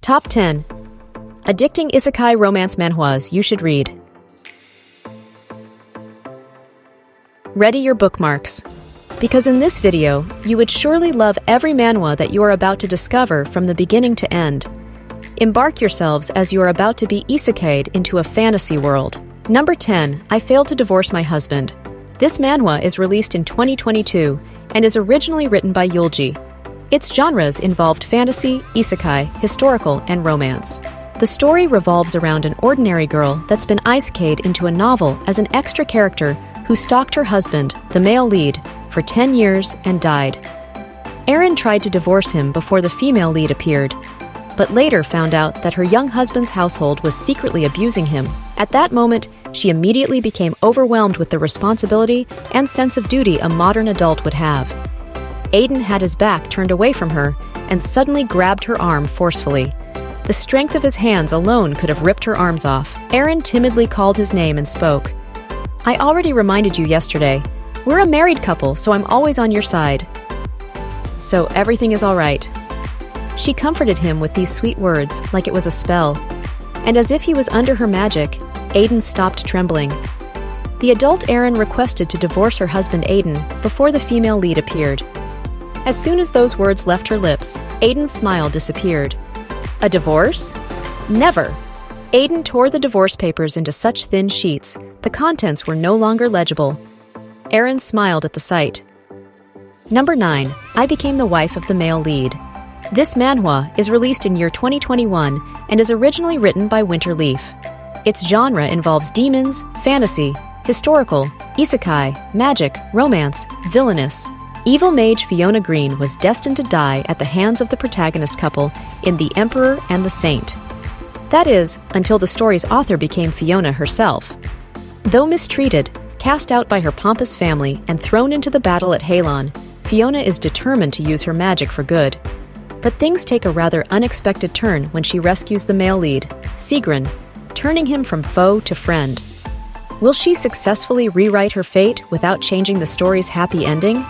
Top 10 Addicting Isekai Romance Manhwas You Should Read. Ready your bookmarks. Because in this video, you would surely love every manhwa that you are about to discover from the beginning to end. Embark yourselves as you are about to be isekai'd into a fantasy world. Number 10, I Failed to Divorce My Husband. This manhwa is released in 2022 and is originally written by Yulji. Its genres involved fantasy, isekai, historical, and romance. The story revolves around an ordinary girl that's been isekai'd into a novel as an extra character who stalked her husband, the male lead, for 10 years and died. Erin tried to divorce him before the female lead appeared, but later found out that her young husband's household was secretly abusing him. At that moment, she immediately became overwhelmed with the responsibility and sense of duty a modern adult would have. Aiden had his back turned away from her and suddenly grabbed her arm forcefully. The strength of his hands alone could have ripped her arms off. Erin timidly called his name and spoke. I already reminded you yesterday. We're a married couple, so I'm always on your side. So everything is all right. She comforted him with these sweet words like it was a spell. And as if he was under her magic, Aiden stopped trembling. The adult Erin requested to divorce her husband Aiden before the female lead appeared. As soon as those words left her lips, Aiden's smile disappeared. A divorce? Never! Aiden tore the divorce papers into such thin sheets, the contents were no longer legible. Erin smiled at the sight. Number 9, I Became the Wife of the Male Lead. This manhwa is released in year 2021 and is originally written by Winterleaf. Its genre involves demons, fantasy, historical, isekai, magic, romance, villainous. Evil mage Fiona Green was destined to die at the hands of the protagonist couple in The Emperor and the Saint. That is, until the story's author became Fiona herself. Though mistreated, cast out by her pompous family, and thrown into the battle at Halon, Fiona is determined to use her magic for good. But things take a rather unexpected turn when she rescues the male lead, Sigrun, turning him from foe to friend. Will she successfully rewrite her fate without changing the story's happy ending?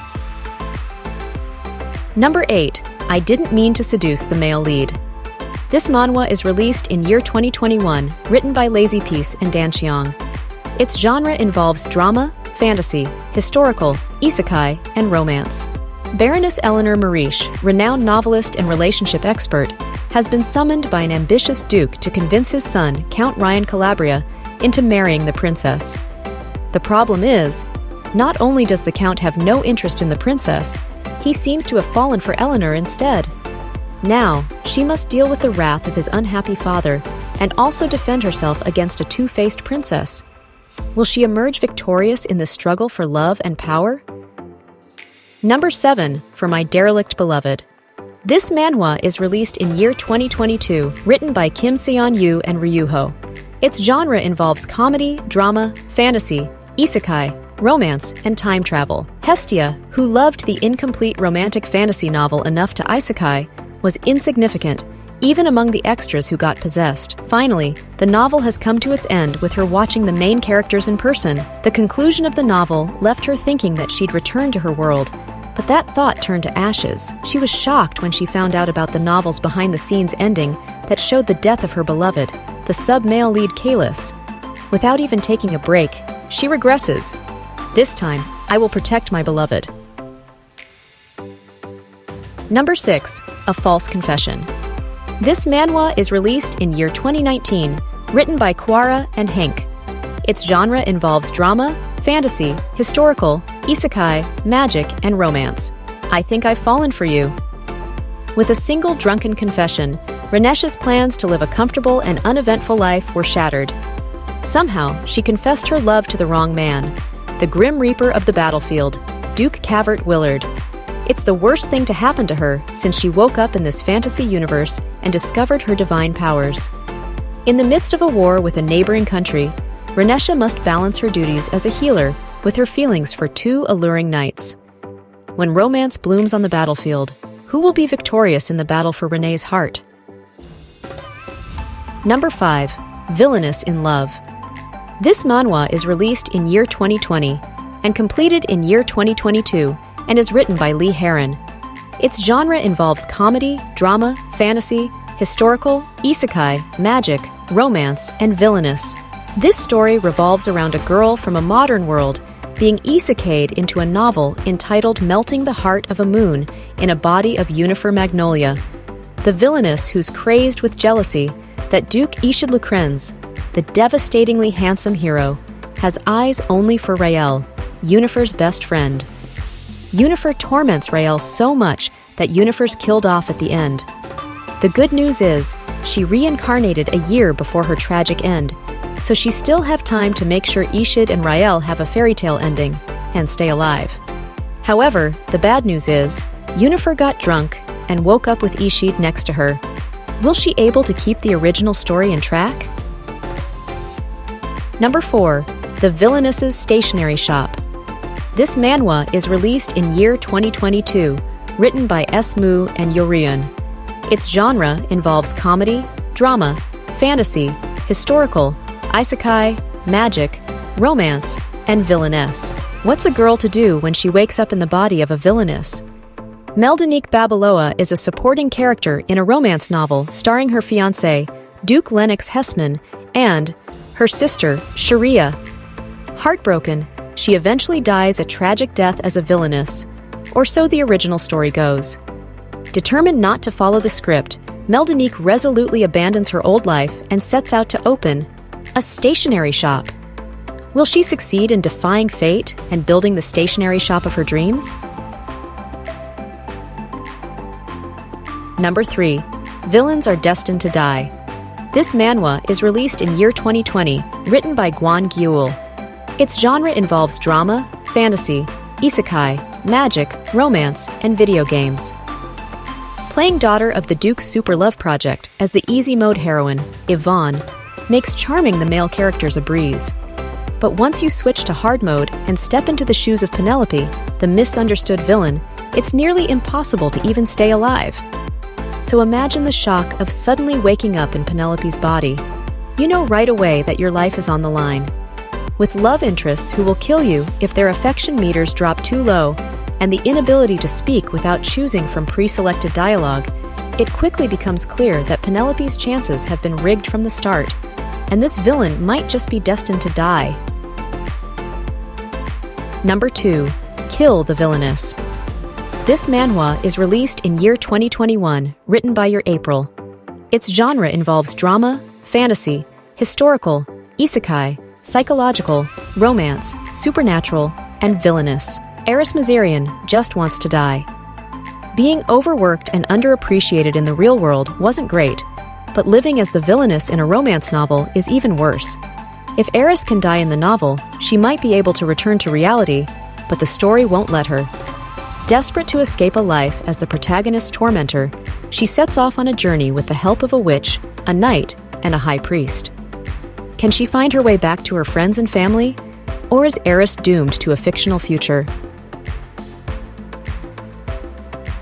Number 8, I Didn't Mean to Seduce the Male Lead. This manhwa is released in year 2021, written by Lazy Peace and Dan Chiang. Its genre involves drama, fantasy, historical, isekai, and romance. Baroness Eleanor Marish, renowned novelist and relationship expert, has been summoned by an ambitious duke to convince his son, Count Ryan Calabria, into marrying the princess. The problem is, not only does the count have no interest in the princess, he seems to have fallen for Eleanor instead. Now, she must deal with the wrath of his unhappy father and also defend herself against a two-faced princess. Will she emerge victorious in this struggle for love and power? Number 7, for My Derelict Beloved. This manhwa is released in year 2022, written by Kim Seon-yu and Ryuho. Its genre involves comedy, drama, fantasy, isekai, romance, and time travel. Hestia, who loved the incomplete romantic fantasy novel enough to isekai, was insignificant, even among the extras who got possessed. Finally, the novel has come to its end with her watching the main characters in person. The conclusion of the novel left her thinking that she'd return to her world, but that thought turned to ashes. She was shocked when she found out about the novel's behind-the-scenes ending that showed the death of her beloved, the sub-male lead Kalis. Without even taking a break, she regresses. This time, I will protect my beloved. Number 6, A False Confession. This manhwa is released in year 2019, written by Kwara and Henk. Its genre involves drama, fantasy, historical, isekai, magic, and romance. I think I've fallen for you. With a single drunken confession, Renesh's plans to live a comfortable and uneventful life were shattered. Somehow, she confessed her love to the wrong man, the Grim Reaper of the battlefield, Duke Cavert Willard. It's the worst thing to happen to her since she woke up in this fantasy universe and discovered her divine powers. In the midst of a war with a neighboring country, Renesha must balance her duties as a healer with her feelings for two alluring knights. When romance blooms on the battlefield, who will be victorious in the battle for Rene's heart? Number 5, Villainous in Love. This manhwa is released in year 2020 and completed in year 2022 and is written by Lee Heron. Its genre involves comedy, drama, fantasy, historical, isekai, magic, romance, and villainous. This story revolves around a girl from a modern world being isekai'd into a novel entitled Melting the Heart of a Moon in a body of Unifer Magnolia. The villainess who's crazed with jealousy that Duke Ishid Lucrenz, the devastatingly handsome hero, has eyes only for Rael, Unifer's best friend. Unifer torments Rael so much that Unifer's killed off at the end. The good news is, she reincarnated a year before her tragic end, so she still have time to make sure Ishid and Rael have a fairy tale ending and stay alive. However, the bad news is, Unifer got drunk and woke up with Ishid next to her. Will she able to keep the original story in track? Number 4. The Villainous' Stationery Shop. This manhwa is released in year 2022, written by Mu and Yoryun. Its genre involves comedy, drama, fantasy, historical, isekai, magic, romance, and villainess. What's a girl to do when she wakes up in the body of a villainess? Meldonique Babeloa is a supporting character in a romance novel starring her fiancé, Duke Lennox Hessman, and her sister, Sharia. Heartbroken, she eventually dies a tragic death as a villainess, or so the original story goes. Determined not to follow the script, Meldonique resolutely abandons her old life and sets out to open a stationery shop. Will she succeed in defying fate and building the stationery shop of her dreams? Number 3. Villains Are Destined to Die. This manhwa is released in year 2020, written by Guan Gyul. Its genre involves drama, fantasy, isekai, magic, romance, and video games. Playing daughter of the Duke's Super Love Project as the easy mode heroine, Yvonne, makes charming the male characters a breeze. But once you switch to hard mode and step into the shoes of Penelope, the misunderstood villain, it's nearly impossible to even stay alive. So imagine the shock of suddenly waking up in Penelope's body. You know right away that your life is on the line. With love interests who will kill you if their affection meters drop too low, and the inability to speak without choosing from pre-selected dialogue, it quickly becomes clear that Penelope's chances have been rigged from the start, and this villain might just be destined to die. Number 2. Kill the Villainous. This manhwa is released in year 2021, written by your April. Its genre involves drama, fantasy, historical, isekai, psychological, romance, supernatural, and villainous. Eris Mazarian just wants to die. Being overworked and underappreciated in the real world wasn't great, but living as the villainess in a romance novel is even worse. If Eris can die in the novel, she might be able to return to reality, but the story won't let her. Desperate to escape a life as the protagonist's tormentor, she sets off on a journey with the help of a witch, a knight, and a high priest. Can she find her way back to her friends and family? Or is Eris doomed to a fictional future?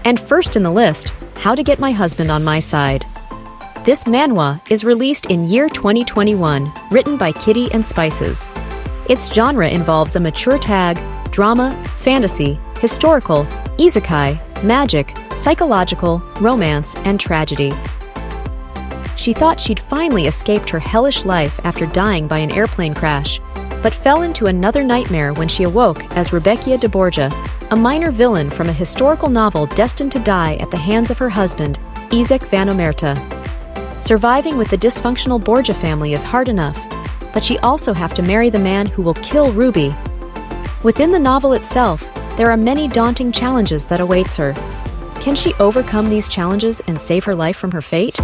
And first in the list, How to Get My Husband on My Side. This manhwa is released in year 2021, written by Kitty and Spices. Its genre involves a mature tag, drama, fantasy, historical, isekai, magic, psychological, romance, and tragedy. She thought she'd finally escaped her hellish life after dying by an airplane crash, but fell into another nightmare when she awoke as Rebecca de Borgia, a minor villain from a historical novel destined to die at the hands of her husband, Isaac van Omerta. Surviving with the dysfunctional Borgia family is hard enough, but she also have to marry the man who will kill Ruby. Within the novel itself, there are many daunting challenges that awaits her. Can she overcome these challenges and save her life from her fate?